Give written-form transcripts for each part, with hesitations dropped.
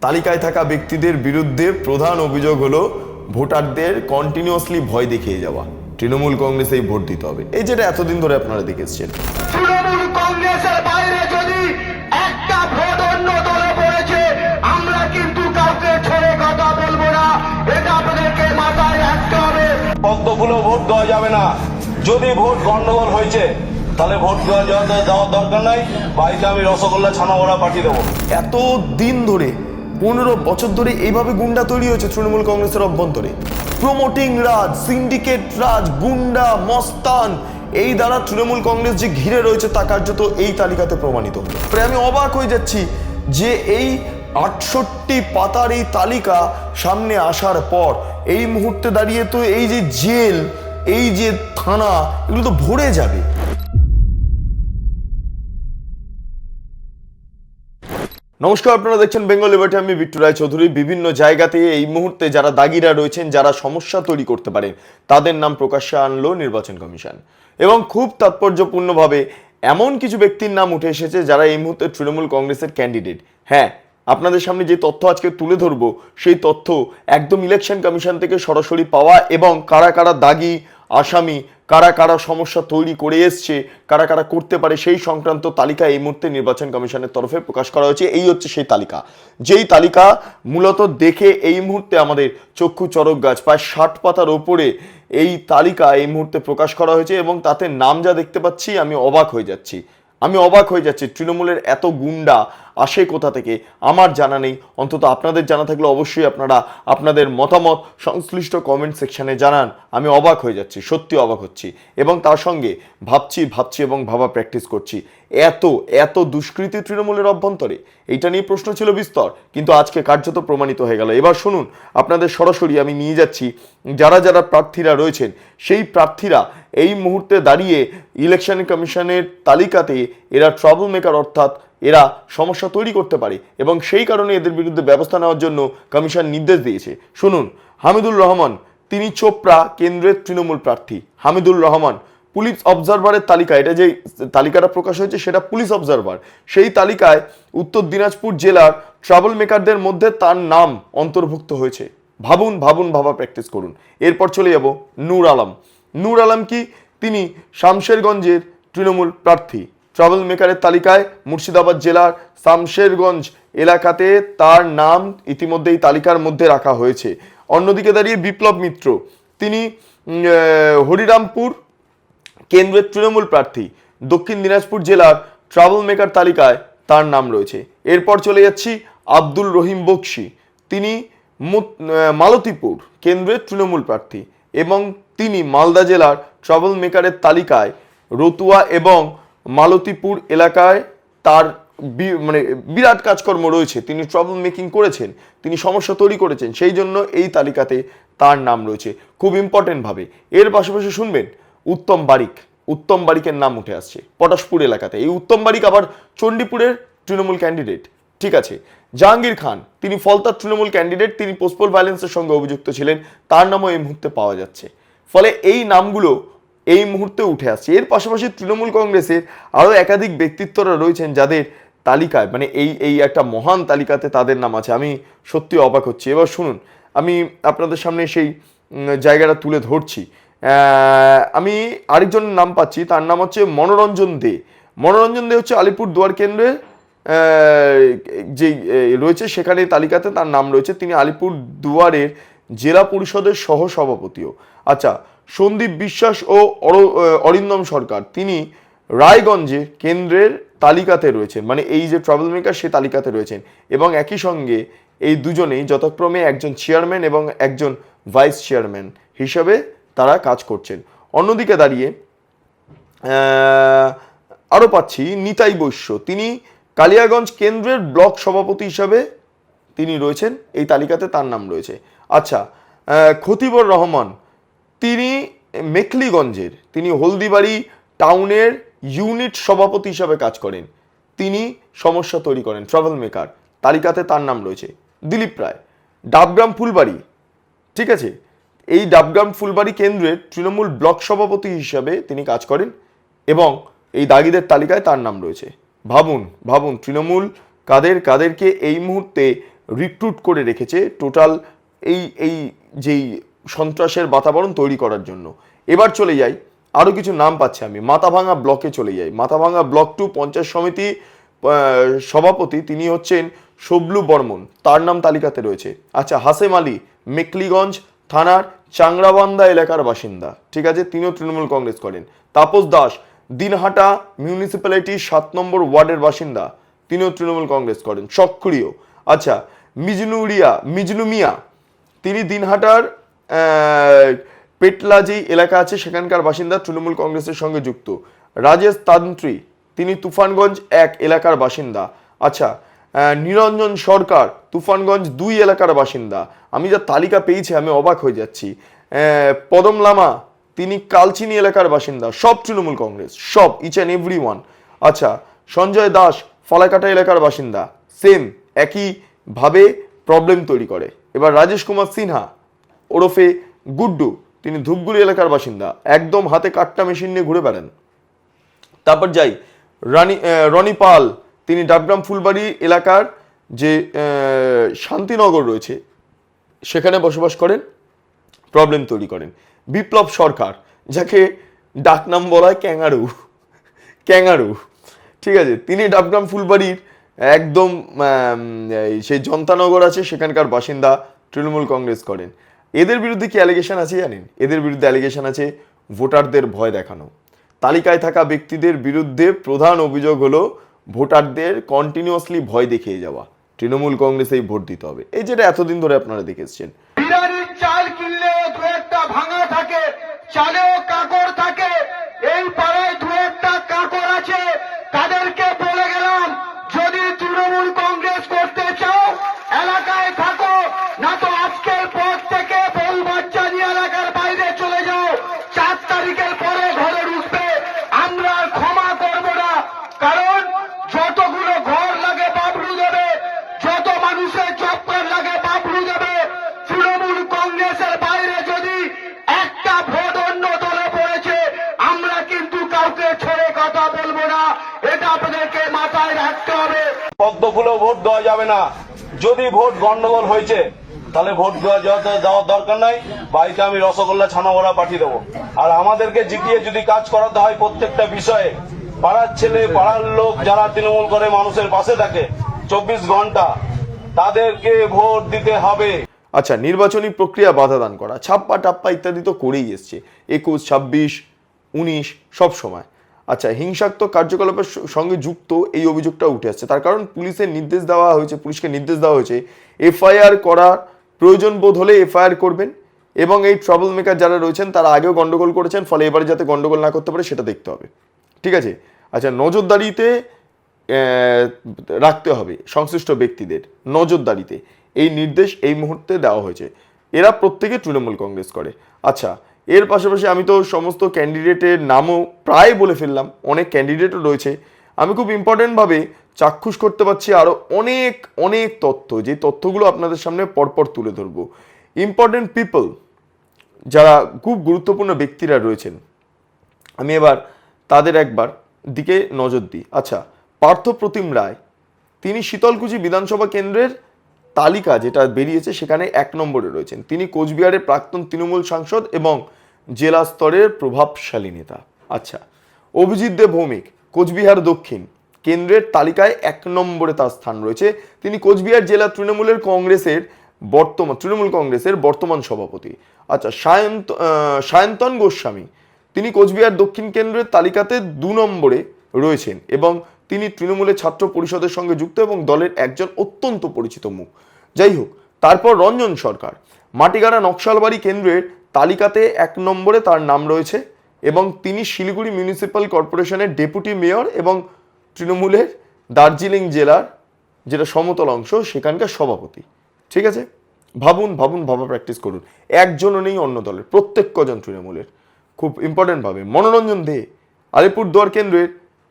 তালিকায় থাকা ব্যক্তিদের বিরুদ্ধে প্রধান অভিযোগ হলো ভোটারদের কন্টিনিউয়াসলি ভয় দেখিয়ে যাওয়া। তৃণমূল কংগ্রেসেই ভোট দিতে হবে, এই যেটা এতদিন ধরে আপনারা দেখে এসেছেন। তৃণমূল কংগ্রেসের বাইরে যদি একটা ভোট অন্য দলে পড়েছে, আমরা কিন্তু কাউকে ছেড়ে কথা বলবো না, এটা আপনাদেরকে মাথায় রাখতে হবে। কতগুলো ভোট দেওয়া যাবে না। যদি ভোট গন্ডগোল হয়েছে তাহলে ভোট দেওয়ার দরকার নাই, বাড়িতে আমি রসগোল্লা ছানা ওরা পাঠিয়ে দেবো। এত দিন ধরে 15 বছর ধরে এইভাবে গুন্ডা তৈরি হয়েছে তৃণমূল কংগ্রেসের অভ্যন্তরে। প্রমোটিং রাজ, সিন্ডিকেট রাজ, গুন্ডা মস্তান, এই দ্বারা তৃণমূল কংগ্রেস যে ঘিরে রয়েছে তা কার্যত এই তালিকাতে প্রমাণিত। আমি অবাক হয়ে যাচ্ছি যে এই 68 পাতার এই তালিকা সামনে আসার পর এই মুহূর্তে দাঁড়িয়ে তো এই যে জেল, এই যে থানা, এগুলো তো ভরে যাবে। নমস্কার, আপনারা দেখছেন বেঙ্গল লিবার্টি, আমি বিট্টু রায়চৌধুরী। বিভিন্ন জায়গাতে এই মুহূর্তে যারা দাগিরা রয়েছেন, যারা সমস্যা তৈরি করতে পারেন, তাদের নাম প্রকাশ্যে আনলো নির্বাচন কমিশন। এবং খুব তাৎপর্যপূর্ণভাবে এমন কিছু ব্যক্তির নাম উঠে এসেছে যারা এই মুহূর্তে তৃণমূল কংগ্রেসের ক্যান্ডিডেট। হ্যাঁ, আপনাদের সামনে যে তথ্য আজকে তুলে ধরবো সেই তথ্য একদম ইলেকশন কমিশন থেকে সরাসরি পাওয়া, এবং কারা কারা দাগি আসামি, কারা কারা সমস্যা তৈরি করে এসছে, কারা কারা করতে পারে, সেই সংক্রান্ত তালিকা এই মুহূর্তে নির্বাচন কমিশনের তরফে প্রকাশ করা হয়েছে। এই হচ্ছে সেই তালিকা, যেই তালিকা মূলত দেখে এই মুহূর্তে আমাদের চক্ষু চড়ক গাছ। প্রায় 60 পাতার ওপরে এই তালিকা এই মুহূর্তে প্রকাশ করা হয়েছে, এবং তাতে নাম যা দেখতে পাচ্ছি আমি অবাক হয়ে যাচ্ছি। তৃণমূলের এত গুন্ডা আসে কোথা থেকে আমার জানা নেই। অন্তত আপনাদের জানা থাকলে অবশ্যই আপনারা আপনাদের মতামত সংশ্লিষ্ট কমেন্ট সেকশনে জানান। আমি অবাক হয়ে যাচ্ছি, সত্যি অবাক হচ্ছি, এবং তার সঙ্গে ভাবছি এবং ভাবা প্র্যাকটিস করছি। এত দুষ্কৃতি তৃণমূলের অভ্যন্তরে, এইটা নিয়ে প্রশ্ন ছিল বিস্তর, কিন্তু আজকে কার্যত প্রমাণিত হয়ে গেল। এবার শুনুন, আপনাদের সরাসরি আমি নিয়ে যাচ্ছি যারা যারা প্রার্থীরা রয়েছেন, সেই প্রার্থীরা এই মুহূর্তে দাঁড়িয়ে ইলেকশন কমিশনের তালিকাতে এরা ট্রাবল মেকার, অর্থাৎ এরা সমস্যা তৈরি করতে পারে, এবং সেই কারণে এদের বিরুদ্ধে ব্যবস্থা নেওয়ার জন্য কমিশন নির্দেশ দিয়েছে। শুনুন, হামিদুল রহমান, তিনি চোপড়া কেন্দ্রের তৃণমূল প্রার্থী। হামিদুল রহমান পুলিশ অবজারভারের তালিকা, এটা যে তালিকাটা প্রকাশ হয়েছে সেটা পুলিশ অবজারভার, সেই তালিকায় উত্তর দিনাজপুর জেলার ট্রাবল মেকারদের মধ্যে তার নাম অন্তর্ভুক্ত হয়েছে। ভাবা প্র্যাকটিস করুন। এরপর চলে যাব নূর আলম কি, তিনি শামশেরগঞ্জের তৃণমূল প্রার্থী। ট্রাবল মেকারের তালিকায় মুর্শিদাবাদ জেলার শামশেরগঞ্জ এলাকাতে তার নাম ইতিমধ্যে এই তালিকার মধ্যে রাখা হয়েছে। অন্যদিকে দাঁড়িয়ে বিপ্লব মিত্র, তিনি হরিরামপুর কেন্দ্রের তৃণমূল প্রার্থী। দক্ষিণ দিনাজপুর জেলার ট্রাবল মেকার তালিকায় তার নাম রয়েছে। এরপর চলে যাচ্ছি আব্দুল রহিম বক্সি, তিনি মালতীপুর কেন্দ্রের তৃণমূল প্রার্থী, এবং তিনি মালদা জেলার ট্রাবল মেকারের তালিকায় রতুয়া এবং মালতীপুর এলাকায় তার বিরাট কাজকর্ম রয়েছে। তিনি ট্রাবল মেকিং করেছেন, তিনি সমস্যা তৈরি করেছেন, সেই জন্য এই তালিকাতে তার নাম রয়েছে খুব ইম্পর্টেন্টভাবে। এর পাশাপাশি শুনবেন উত্তম বারিকের নাম উঠে আসছে পটাশপুর এলাকাতে। এই উত্তম বারিক আবার চণ্ডীপুরের তৃণমূল ক্যান্ডিডেট, ঠিক আছে। জাহাঙ্গীর খান, তিনি ফলতার তৃণমূল ক্যান্ডিডেট, তিনি পোস্টপোল ভায়োলেন্সের সঙ্গে অভিযুক্ত ছিলেন, তার নামও এই মুহূর্তে পাওয়া যাচ্ছে। ফলে এই নামগুলো এই মুহূর্তে উঠে আসছে। এর পাশাপাশি তৃণমূল কংগ্রেসের আরও একাধিক ব্যক্তিত্বরা রয়েছেন যাদের তালিকায়, এই একটা মহান তালিকাতে তাদের নাম আছে। আমি সত্যি অবাক হচ্ছি। এবার শুনুন, আমি আপনাদের সামনে সেই জায়গাটা তুলে ধরছি। আমি আরেকজনের নাম পাচ্ছি, তার নাম হচ্ছে মনোরঞ্জন দে হচ্ছে আলিপুর দুয়ার কেন্দ্রের যে রয়েছে সেখানে তালিকাতে তার নাম রয়েছে। তিনি আলিপুর দুয়ারের জেলা পরিষদের সহসভাপতিও। আচ্ছা, সন্দীপ বিশ্বাস ও অরিন্দম সরকার, তিনি রায়গঞ্জে কেন্দ্রের তালিকাতে রয়েছেন, এই যে ট্রাবল মেকার সে তালিকাতে রয়েছেন, এবং একই সঙ্গে এই দুজনেই যথাক্রমে একজন চেয়ারম্যান এবং একজন ভাইস চেয়ারম্যান হিসাবে তারা কাজ করছেন। অন্যদিকে দাঁড়িয়ে আরও পাচ্ছি নিতাই বৈশ্য, তিনি কালিয়াগঞ্জ কেন্দ্রের ব্লক সভাপতি হিসাবে তিনি রয়েছেন, এই তালিকাতে তার নাম রয়েছে। আচ্ছা, খতিবর রহমান, তিনি মেখলিগঞ্জের, তিনি হলদিবাড়ি টাউনের ইউনিট সভাপতি হিসাবে কাজ করেন, তিনি সমস্যা তৈরি করেন, ট্রাভেল মেকার, তালিকাতে তার নাম রয়েছে। দিলীপ রায়, ডাবগ্রাম ফুলবাড়ি, ঠিক আছে, এই ডাবগ্রাম ফুলবাড়ি কেন্দ্রের তৃণমূল ব্লক সভাপতি হিসাবে তিনি কাজ করেন, এবং এই দাগিদের তালিকায় তার নাম রয়েছে। ভাবুন তৃণমূল কাদেরকে এই মুহূর্তে রিক্রুট করে রেখেছে টোটাল এই যেই সন্ত্রাসের বাতাবরণ তৈরি করার জন্য। এবার চলে যাই, আরও কিছু নাম পাচ্ছি আমি, মাথাভাঙা ব্লকে চলে যাই। মাথাভাঙা ব্লক 2 পঞ্চায়েত সমিতি সভাপতি তিনি হচ্ছেন সবলু বর্মন, তার নাম তালিকাতে রয়েছে। আচ্ছা, হাসেম আলী মেকলিগঞ্জ থানার চাংরাবান্ধা এলাকার বাসিন্দা, ঠিক আছে, তিনিও তৃণমূল কংগ্রেস করেন। তাপস দাস দিনহাটা মিউনিসিপ্যালিটির 7 নম্বর ওয়ার্ডের বাসিন্দা, তিনিও তৃণমূল কংগ্রেস করেন, সক্রিয়। আচ্ছা, মিজনু মিয়া তিনি দিনহাটার পেটলা যেই এলাকা আছে সেখানকার বাসিন্দা, তৃণমূল কংগ্রেসের সঙ্গে যুক্ত। রাজেশ তান্ত্রী তিনি তুফানগঞ্জ 1 এলাকার বাসিন্দা। আচ্ছা, নিরঞ্জন সরকার তুফানগঞ্জ 2 এলাকার বাসিন্দা। আমি যা তালিকা পেয়েছি আমি অবাক হয়ে যাচ্ছি। পদম লামা তিনি কালচিনি এলাকার বাসিন্দা, সব তৃণমূল কংগ্রেস, সব, ইচ অ্যান্ড এভরি ওয়ান। আচ্ছা, সঞ্জয় দাস ফলাকাটা এলাকার বাসিন্দা, সেম একইভাবে প্রবলেম তৈরি করে। এবার রাজেশ কুমার সিনহা ওরফে গুড্ডু তিনি ধূপগুড়ি এলাকার বাসিন্দা, একদম হাতে কাট্টা মেশিন নিয়ে ঘুরে বেড়ান। তারপর যাই, রনি পাল তিনি ডাবগ্রাম ফুলবাড়ি এলাকার যে শান্তিনগর রয়েছে সেখানে বসবাস করেন, প্রবলেম তৈরি করেন। বিপ্লব সরকার যাকে ডাকনাম বলা হয় ক্যাঙ্গারু, ঠিক আছে, তিনি ডাবগ্রাম ফুলবাড়ির একদম সেই জনতানগর আছে সেখানকার বাসিন্দা, তৃণমূল কংগ্রেস করেন। এদের বিরুদ্ধে কি অ্যালিগেশন আছে জানেন? এদের বিরুদ্ধে অ্যালিগেশন আছে ভোটারদের ভয় দেখানো। তালিকায় থাকা ব্যক্তিদের বিরুদ্ধে প্রধান অভিযোগ হলো ভোটারদের কন্টিনিউয়াসলি ভয় দেখিয়ে যাওয়া, তৃণমূল কংগ্রেসেই ভোট দিতে হবে, এই যেটা এতদিন ধরে আপনারা দেখে এসছেন। বিরিয়ানির চাল কিনলেও দু একটা ভাঙা থাকে, চালেও কাকড় থাকে। এই পাড়ায় দু একটা কাকড় আছে, তাদেরকে বলে গেলাম যদি তৃণমূল কংগ্রেস করতে চাও এলাকায় থাকো, না তো আজকের পর থেকে বউ বাচ্চা নিয়ে এলাকার বাইরে চলে যাও। 4 তারিখের পরে ঘরে ঢুকবে, আমরা আর ক্ষমা করব না। কারণ যতগুলো ঘর লাগে বাবলু দেবে, যত মানুষের চপ্পর লাগে বাবলু দেবে। তৃণমূল কংগ্রেসের বাইরে যদি একটা ভোট অন্য দলে পড়েছে, আমরা কিন্তু কাউকে ছেড়ে কথা বলবো না, এটা আপনাদেরকে মাথায় রাখতে হবে। পদ্ম ফুলেও ভোট দেওয়া যাবে না। যদি ভোট গন্ডগোল হয়েছে তাহলে ভোট দেওয়ার দরকার নাই, বাড়িতে আমি রসগোল্লা ছানা বড়া পাঠিয়ে দেবো। আর আমাদেরকে জিতিয়ে যদি কাজ করাতে হয় প্রত্যেকটা বিষয়ে, পাড়ার ছেলে পাড়ার লোক যারা তৃণমূল করে মানুষের পাশে থাকে 24 ঘন্টা, তাদেরকে ভোট দিতে হবে। আচ্ছা, নির্বাচনী প্রক্রিয়া বাধা দান করা, ছাপ্পা টাপ্পা ইত্যাদি তো করেই এসছে 21, 26, 19 সব সময়। আচ্ছা, হিংসাত্মক কার্যকলাপের সঙ্গে যুক্ত এই অভিযোগটা উঠে আসছে। তার কারণ পুলিশকে নির্দেশ দেওয়া হয়েছে এফআইআর করার প্রয়োজন বোধ হলে এফআইআর করবেন, এবং এই ট্রাবল মেকার যারা রয়েছেন তারা আগেও গন্ডগোল করেছেন, ফলে এবারে যাতে গন্ডগোল না করতে পারে সেটা দেখতে হবে, ঠিক আছে। আচ্ছা, নজরদারিতে রাখতে হবে সংশ্লিষ্ট ব্যক্তিদের, নজরদারিতে এই নির্দেশ এই মুহূর্তে দেওয়া হয়েছে। এরা প্রত্যেকে তৃণমূল কংগ্রেস করে। আচ্ছা, এর পাশাপাশি আমি তো সমস্ত ক্যান্ডিডেটের নামও প্রায় বলে ফেললাম, অনেক ক্যান্ডিডেটও রয়েছে। আমি খুব ইম্পর্টেন্টভাবে চাক্ষুষ করতে পারছি আরও অনেক তথ্য, যে তথ্যগুলো আপনাদের সামনে পরপর তুলে ধরবো। ইম্পর্টেন্ট পিপল যারা খুব গুরুত্বপূর্ণ ব্যক্তিরা রয়েছেন, আমি এবার তাদের একবার দিকে নজর দিই। আচ্ছা, পার্থপ্রতিম রায় তিনি শীতলকুচি বিধানসভা কেন্দ্রের তালিকা যেটা বেরিয়েছে সেখানে 1 নম্বরে রয়েছেন। তিনি কোচবিহারের প্রাক্তন তৃণমূল সাংসদ এবং জেলা স্তরের প্রভাবশালী নেতা। আচ্ছা, অভিজিৎ দেব ভৌমিক কোচবিহার দক্ষিণ কেন্দ্রের তালিকায় 1 নম্বরে তার স্থান রয়েছে। তিনি কোচবিহার জেলা তৃণমূল কংগ্রেসের বর্তমান সভাপতি। আচ্ছা, সায়ন্তন গোস্বামী তিনি কোচবিহার দক্ষিণ কেন্দ্রের তালিকাতে 2 নম্বরে রয়েছেন এবং তিনি তৃণমূলের ছাত্র পরিষদের সঙ্গে যুক্ত এবং দলের একজন অত্যন্ত পরিচিত মুখ। যাই হোক, তারপর রঞ্জন সরকার মাটিগাড়া নকশালবাড়ি কেন্দ্রের তালিকাতে 1 নম্বরে তার নাম রয়েছে এবং তিনি শিলিগুড়ি মিউনিসিপ্যাল কর্পোরেশনের ডেপুটি মেয়র এবং তৃণমূলের দার্জিলিং জেলার যেটা সমতল অংশ সেখানকার সভাপতি, ঠিক আছে। ভাবা প্র্যাকটিস করুন, একজনও নেই অন্য দলের, প্রত্যেক কজন তৃণমূলের। খুব ইম্পর্টেন্টভাবে মনোরঞ্জন দে আলিপুরদুয়ার কেন্দ্রের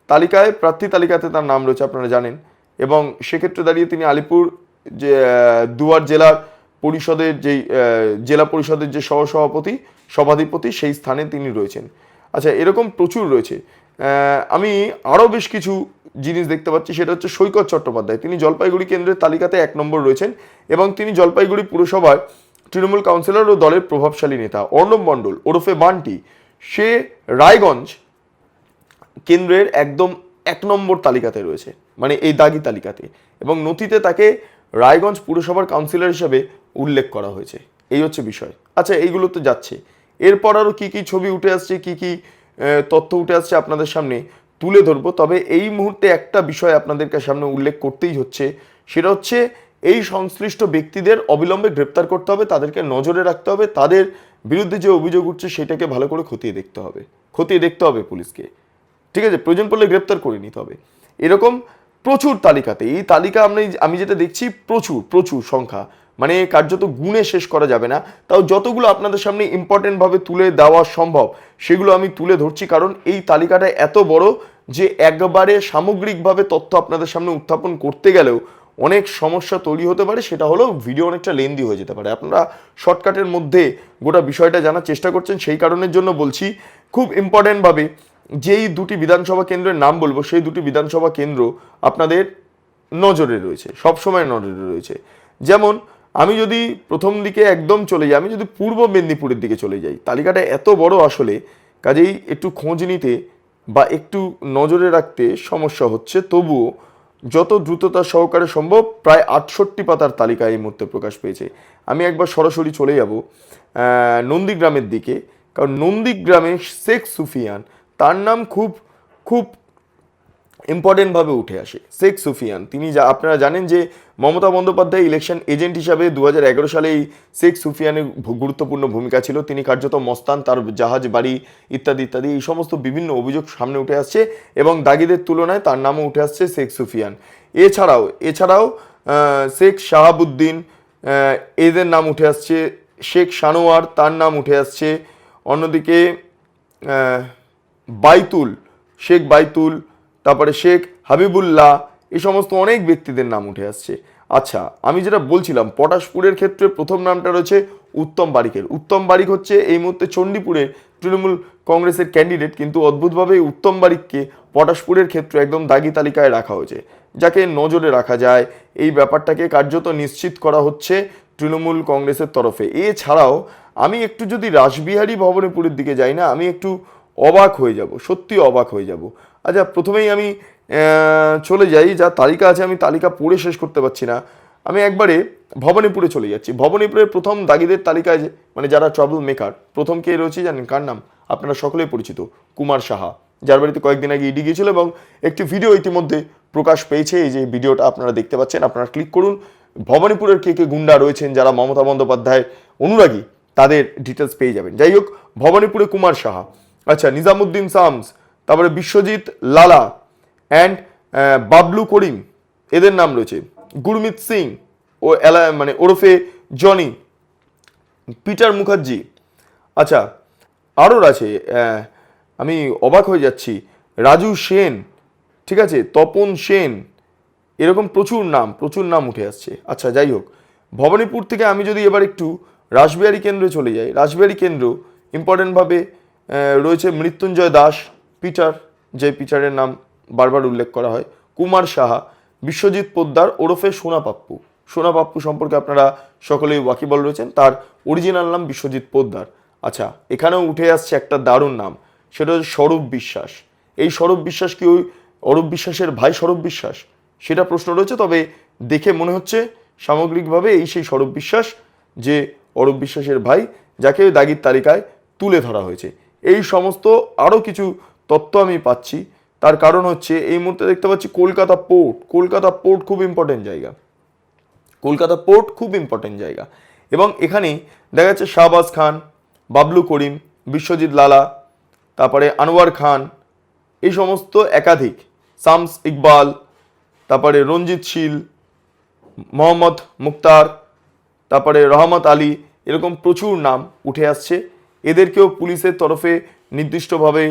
তালিকায় প্রার্থী তালিকাতে তার নাম রয়েছে আপনারা জানেন, এবং সেক্ষেত্রে দাঁড়িয়ে তিনি আলিপুর যে দুয়ার জেলা পরিষদের যে সভাধিপতি সেই স্থানে তিনি রয়েছেন। আচ্ছা, এরকম প্রচুর রয়েছে। আমি আরও বেশ কিছু জিনিস দেখতে পাচ্ছি, সেটা হচ্ছে সৈকত চট্টোপাধ্যায়। তিনি জলপাইগুড়ি কেন্দ্রের তালিকাতে 1 নম্বর রয়েছেন এবং তিনি জলপাইগুড়ি পুরসভার তৃণমূল কাউন্সিলর ও দলের প্রভাবশালী নেতা। অর্ণব মণ্ডল ওরফে বান্টি, সে রায়গঞ্জ কেন্দ্রের একদম 1 নম্বর তালিকাতে রয়েছে, মানে এই দাগি তালিকাতে, এবং নথিতে তাকে রায়গঞ্জ পুরসভার কাউন্সিলর হিসেবে উল্লেখ করা হয়েছে। এই হচ্ছে বিষয়। আচ্ছা, এইগুলো তো যাচ্ছে, এরপর আরও কী কী ছবি উঠে আসছে, কী কী তথ্য উঠে আসছে আপনাদের সামনে তুলে ধরবো। তবে এই মুহূর্তে একটা বিষয় আপনাদেরকে সামনে উল্লেখ করতেই হচ্ছে, সেটা হচ্ছে এই সংশ্লিষ্ট ব্যক্তিদের অবিলম্বে গ্রেপ্তার করতে হবে, তাদেরকে নজরে রাখতে হবে, তাদের বিরুদ্ধে যে অভিযোগ উঠছে সেটাকে ভালো করে খতিয়ে দেখতে হবে পুলিশকে। ঠিক আছে, প্রয়োজন পড়লে গ্রেপ্তার করে নিতে হবে। এরকম প্রচুর তালিকাতে, এই তালিকা আমি যেটা দেখছি প্রচুর সংখ্যা, মানে কার্যত গুণে শেষ করা যাবে না। তাও যতগুলো আপনাদের সামনে ইম্পর্টেন্টভাবে তুলে দেওয়া সম্ভব সেগুলো আমি তুলে ধরছি, কারণ এই তালিকাটা এত বড় যে একবারে সামগ্রিকভাবে তথ্য আপনাদের সামনে উত্থাপন করতে গেলেও অনেক সমস্যা তৈরি হতে পারে। সেটা হলো ভিডিও অনেকটা লেন্দি হয়ে যেতে পারে। আপনারা শর্টকাটের মধ্যে গোটা বিষয়টা জানার চেষ্টা করছেন, সেই কারণের জন্য বলছি। খুব ইম্পর্টেন্টভাবে যেই 2টি বিধানসভা কেন্দ্রের নাম বলবো, সেই 2টি বিধানসভা কেন্দ্র আপনাদের নজরে রয়েছে, সবসময় নজরে রয়েছে। যেমন আমি যদি প্রথম দিকে একদম চলে যাই, আমি যদি পূর্ব মেদিনীপুরের দিকে চলে যাই, তালিকাটা এত বড় আসলে, কাজেই একটু খোঁজ নিতে বা একটু নজরে রাখতে সমস্যা হচ্ছে। তবুও যত দ্রুততা সহকারে সম্ভব, প্রায় 68 পাতার তালিকা এই মুহূর্তে প্রকাশ পেয়েছে। আমি একবার সরাসরি চলে যাব নন্দীগ্রামের দিকে, কারণ নন্দীগ্রামে শেখ সুফিয়ান, তার নাম খুব ইম্পর্টেন্টভাবে উঠে আসে। শেখ সুফিয়ান, তিনি আপনারা জানেন যে মমতা বন্দ্যোপাধ্যায় ইলেকশন এজেন্ট হিসাবে 2011 সালে এই শেখ সুফিয়ানের গুরুত্বপূর্ণ ভূমিকা ছিল। তিনি কার্যত মস্তান, তার জাহাজ বাড়ি ইত্যাদি ইত্যাদি এই সমস্ত বিভিন্ন অভিযোগ সামনে উঠে আসছে এবং দাগিদের তুলনায় তার নামও উঠে আসছে শেখ সুফিয়ান। এছাড়াও শেখ শাহাবুদ্দিন, এদের নাম উঠে আসছে। শেখ সানোয়ার, তার নাম উঠে আসছে। অন্যদিকে শেখ বাইতুল, তারপরে শেখ হাবিবুল্লাহ, এই সমস্ত অনেক ব্যক্তিদের নাম উঠে আসছে। আচ্ছা, আমি যেটা বলছিলাম, পটাশপুরের ক্ষেত্রে প্রথম নামটা রয়েছে উত্তম বারিকের। উত্তম বারিক হচ্ছে এই মুহূর্তে চণ্ডীপুরের তৃণমূল কংগ্রেসের ক্যান্ডিডেট, কিন্তু অদ্ভুতভাবে উত্তম বারিককে পটাশপুরের ক্ষেত্রে একদম দাগি তালিকায় রাখা হয়েছে, যাকে নজরে রাখা যায়। এই ব্যাপারটাকে কার্যত নিশ্চিত করা হচ্ছে তৃণমূল কংগ্রেসের তরফে। এছাড়াও আমি একটু যদি রাসবিহারী ভবানীপুরের দিকে যাই না, আমি একটু অবাক হয়ে যাব, সত্যি অবাক হয়ে যাব। আচ্ছা, প্রথমেই আমি চলে যাই, যা তালিকা আছে আমি তালিকা পড়ে শেষ করতে পারছি না, আমি একবারে ভবানীপুরে চলে যাচ্ছি। ভবানীপুরের প্রথম দাগিদের তালিকায় মানে যারা ট্রাবল মেকার, প্রথম কে রয়েছে জানেন কার নাম? আপনারা সকলেই পরিচিত, কুমার সাহা, যার বাড়িতে কয়েকদিন আগে ইডি গিয়েছিল এবং একটি ভিডিও ইতিমধ্যে প্রকাশ পেয়েছে। এই যে ভিডিওটা আপনারা দেখতে পাচ্ছেন, আপনারা ক্লিক করুন। ভবানীপুরের কে গুন্ডা রয়েছেন যারা মমতা বন্দ্যোপাধ্যায়ের অনুরাগী, তাদের ডিটেলস পেয়ে যাবেন। যাই হোক, ভবানীপুরে কুমার সাহা, আচ্ছা, নিজামুদ্দিন শামস, তারপরে বিশ্বজিৎ লালা অ্যান্ড বাবলু করিম, এদের নাম রয়েছে। গুরমিত সিং ও মানে ওরফে জনি, পিটার মুখার্জি, আচ্ছা আরও আছে, আমি অবাক হয়ে যাচ্ছি, রাজু সেন, ঠিক আছে, তপন সেন, এরকম প্রচুর নাম উঠে আসছে। আচ্ছা, যাই হোক, ভবানীপুর থেকে আমি যদি এবার একটু রাসবিহারী কেন্দ্রে চলে যাই, রাসবিহারী কেন্দ্র ইম্পর্টেন্টভাবে রয়েছে মৃত্যুঞ্জয় দাস, পিটার, যে পিটারের নাম বারবার উল্লেখ করা হয়, কুমার সাহা, বিশ্বজিৎ পোদ্দার ওরফে সোনা পাপ্পু সম্পর্কে আপনারা সকলেই ওয়াকিবল রয়েছেন, তার অরিজিনাল নাম বিশ্বজিৎ পোদ্দার। আচ্ছা, এখানেও উঠে আসছে একটা দারুণ নাম, সেটা হচ্ছে স্বরূপ বিশ্বাস। এই স্বরূপ বিশ্বাস কি ওই অরূপ বিশ্বাসের ভাই স্বরূপ বিশ্বাস? সেটা প্রশ্ন রয়েছে, তবে দেখে মনে হচ্ছে সামগ্রিকভাবে এই সেই স্বরূপ বিশ্বাস, যে অরূপ বিশ্বাসের ভাই, যাকে দাগির তালিকায় তুলে ধরা হয়েছে। এই সমস্ত আরও কিছু তথ্য আমি পাচ্ছি, তার কারণ হচ্ছে এই মুহূর্তে দেখতে পাচ্ছি কলকাতা পোর্ট খুব ইম্পর্টেন্ট জায়গা, এবং এখানেই দেখা যাচ্ছে শাহবাজ খান, বাবলু করিম, বিশ্বজিৎ লালা, তারপরে আনোয়ার খান, এই সমস্ত একাধিক, শামস ইকবাল, তারপরে রঞ্জিত শীল, মোহাম্মদ মুক্তার, তারপরে রহমত আলী, এরকম প্রচুর নাম উঠে আসছে। এদেরকেও পুলিশের তরফে নির্দিষ্টভাবে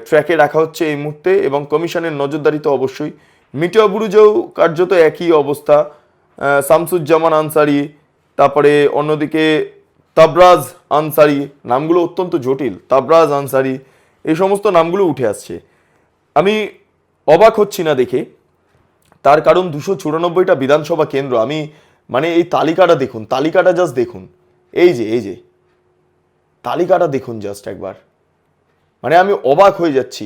ট্র্যাকে রাখা হচ্ছে এই মুহূর্তে, এবং কমিশনের নজরদারিতে অবশ্যই। মিটিয়া বুরুজেও কার্যত একই অবস্থা, শামসুজ্জামান আনসারি, তারপরে অন্যদিকে তাবরাজ আনসারি, নামগুলো অত্যন্ত জটিল, তাবরাজ আনসারি, এই সমস্ত নামগুলো উঠে আসছে। আমি অবাক হচ্ছি না দেখে, তার কারণ 294টা বিধানসভা কেন্দ্র। আমি মানে এই তালিকাটা দেখুন, তালিকাটা জাস্ট দেখুন, এই যে তালিকাটা দেখুন জাস্ট একবার, মানে আমি অবাক হয়ে যাচ্ছি।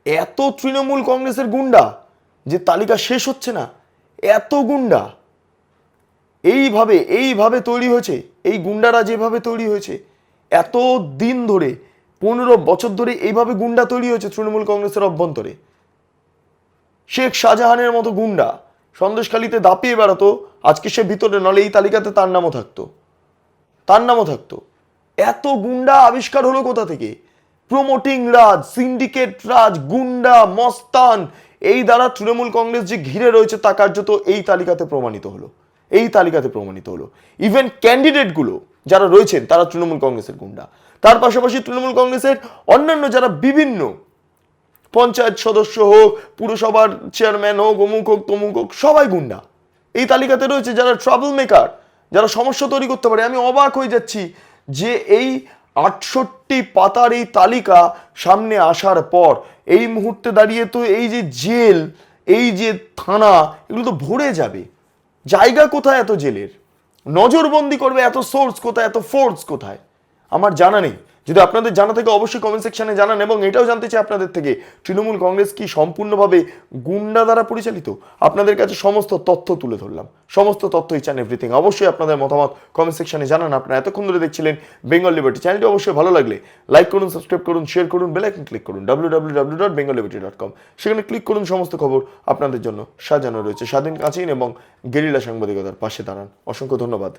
এত তৃণমূল কংগ্রেসের গুন্ডা যে তালিকা শেষ হচ্ছে না, এত গুন্ডা এইভাবে তৈরি হয়েছে, এই গুন্ডারা যেভাবে তৈরি হয়েছে এত দিন ধরে, 15 বছর ধরে এইভাবে গুন্ডা তৈরি হয়েছে তৃণমূল কংগ্রেসের অভ্যন্তরে। শেখ শাহজাহানের মতো গুন্ডা সন্দেশখালীতে দাপিয়ে বেড়াতো, আজকে সে ভিতরে, নলে এই তালিকাতে তার নামও থাকতো। এত গুন্ডা আবিষ্কার হলো কোথা থেকে? প্রমোটিং রাজ, সিন্ডিকেট রাজ, গুন্ডা মস্তান, এই দ্বারা তৃণমূল কংগ্রেস যে ঘিরে রয়েছে তা কার্যত এই তালিকাতে প্রমাণিত হলো। ইভেন ক্যান্ডিডেটগুলো যারা রয়েছেন তারা তৃণমূল কংগ্রেসের গুন্ডা। তার পাশাপাশি তৃণমূল কংগ্রেসের অন্যান্য যারা বিভিন্ন পঞ্চায়েত সদস্য হোক, পুরসভার চেয়ারম্যান হোক, অমুক হোক তমুক হোক, সবাই গুন্ডা এই তালিকাতে রয়েছে, যারা ট্রাবল মেকার, যারা সমস্যা তৈরি করতে পারে। আমি অবাক হয়ে যাচ্ছি যে এই 68 পাতার এই তালিকা সামনে আসার পর এই মুহূর্তে দাঁড়িয়ে তো এই যে জেল, এই যে থানা, এগুলো তো ভরে যাবে। জায়গা কোথায় এত জেলের? নজরবন্দি করবে এত সোর্স কোথায়, এত ফোর্স কোথায়? আমার জানা নেই। যদি আপনাদের জানা থাকে অবশ্যই কমেন্ট সেকশনে জানান, এবং এটাও জানতে চাই আপনাদের থেকে, তৃণমূল কংগ্রেস কি সম্পূর্ণভাবে গুন্ডা দ্বারা পরিচালিত? আপনাদের কাছে সমস্ত তথ্য তুলে ধরলাম, সমস্ত তথ্য, ইচ অ্যান্ড এভরিথিং। অবশ্যই আপনাদের মতামত কমেন্ট সেকশনে জানান। আপনারা এতক্ষণ ধরে দেখছিলেন বেঙ্গল লিবার্টি। চ্যানেলটি অবশ্যই ভালো লাগলে লাইক করুন, সাবস্ক্রাইব করুন, শেয়ার করুন, বেল আইকন ক্লিক করুন, www.bengalliberty.com। সেখানে ক্লিক করুন, সমস্ত খবর আপনাদের জন্য সাজানো রয়েছে। স্বাধীন, কাঁচিন এবং গেরিলা সাংবাদিকতার পাশে দাঁড়ান। অসংখ্য ধন্যবাদ।